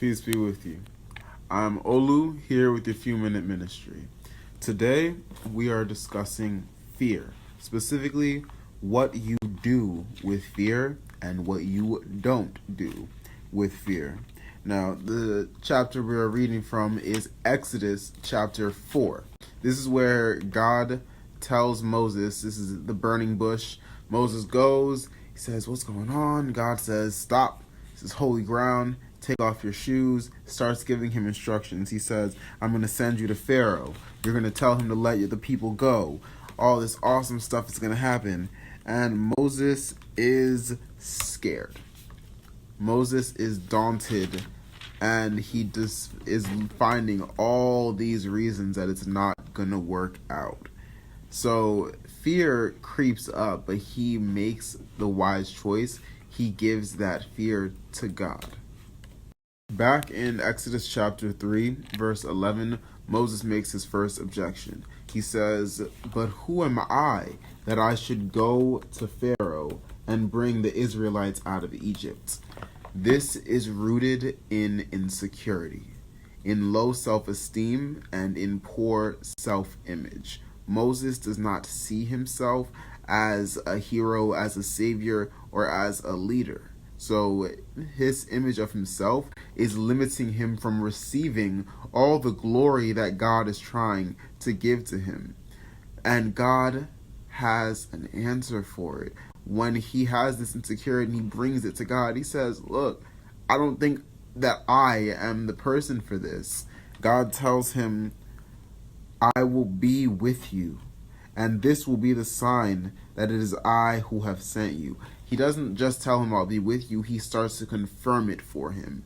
Peace be with you. I'm Olu here with your Few Minute Ministry. Today we are discussing fear, specifically what you do with fear and what you don't do with fear. Now, the chapter we are reading from is Exodus chapter 4. This is where God tells Moses, this is the burning bush. Moses goes, he says, "What's going on?" God says, "Stop. This is holy ground. Take off your shoes." Starts giving him instructions. He says, "I'm going to send you to Pharaoh. You're going to tell him to let the people go. All this awesome stuff is going to happen." And Moses is scared. Moses is daunted, and he just is finding all these reasons that it's not going to work out. So fear creeps up, but he makes the wise choice. He gives that fear to God. Back in Exodus chapter 3, verse 11, Moses makes his first objection. He says, "But who am I that I should go to Pharaoh and bring the Israelites out of Egypt?" This is rooted in insecurity, in low self-esteem, and in poor self-image. Moses does not see himself as a hero, as a savior, or as a leader. So his image of himself is limiting him from receiving all the glory that God is trying to give to him. And God has an answer for it. When he has this insecurity and he brings it to God, he says, "Look, I don't think that I am the person for this." God tells him, "I will be with you, and this will be the sign that it is I who have sent you." He doesn't just tell him, "I'll be with you," he starts to confirm it for him.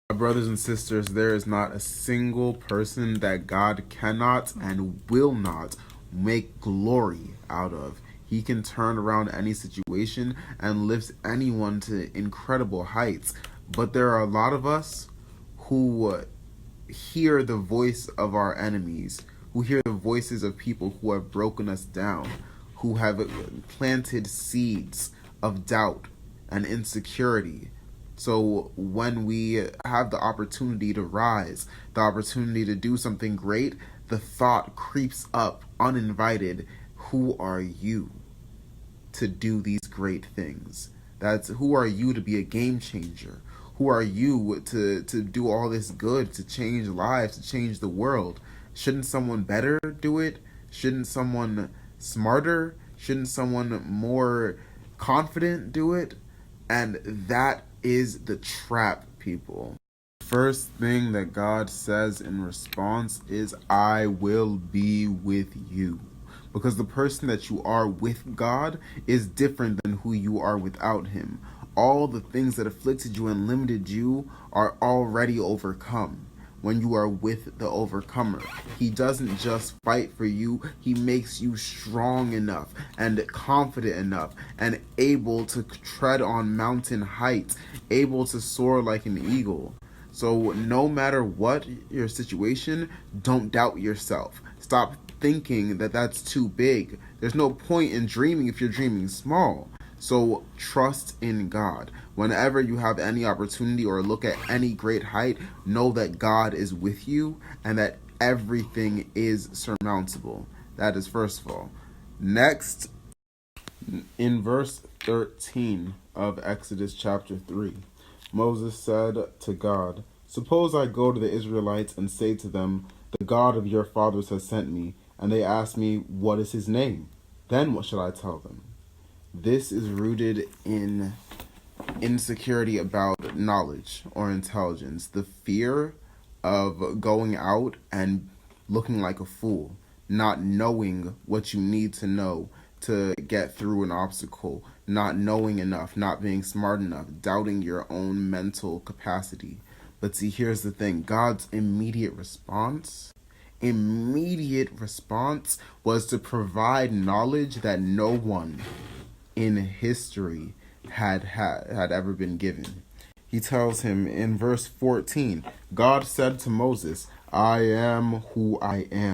My brothers and sisters, there is not a single person that God cannot and will not make glory out of. He can turn around any situation and lift anyone to incredible heights. But there are a lot of us who hear the voice of our enemies, who hear the voices of people who have broken us down, who have planted seeds of doubt and insecurity. So when we have the opportunity to rise, the opportunity to do something great, the thought creeps up uninvited, who are you to do these great things? Who are you to be a game changer? Who are you to do all this good, to change lives, to change the world? Shouldn't someone better do it? Shouldn't someone smarter? Shouldn't someone more confident do it? And that is the trap, people. First thing that God says in response is, "I will be with you." Because the person that you are with God is different than who you are without him. All the things that afflicted you and limited you are already overcome when you are with the overcomer. He doesn't just fight for you, he makes you strong enough and confident enough and able to tread on mountain heights, able to soar like an eagle. So no matter what your situation, don't doubt yourself. Stop thinking that that's too big. There's no point in dreaming if you're dreaming small. So trust in God. Whenever you have any opportunity or look at any great height, know that God is with you and that everything is surmountable. That is first of all. Next, in verse 13 of Exodus chapter 3, Moses said to God, "Suppose I go to the Israelites and say to them, 'The God of your fathers has sent me,' and they ask me, 'What is his name?' Then what shall I tell them?" This is rooted in insecurity about knowledge or intelligence, the fear of going out and looking like a fool, not knowing what you need to know to get through an obstacle, not knowing enough, not being smart enough, doubting your own mental capacity. But see, here's the thing. God's immediate response was to provide knowledge that no one in history had ever been given. He tells him in verse 14, God said to Moses, "I am who I am."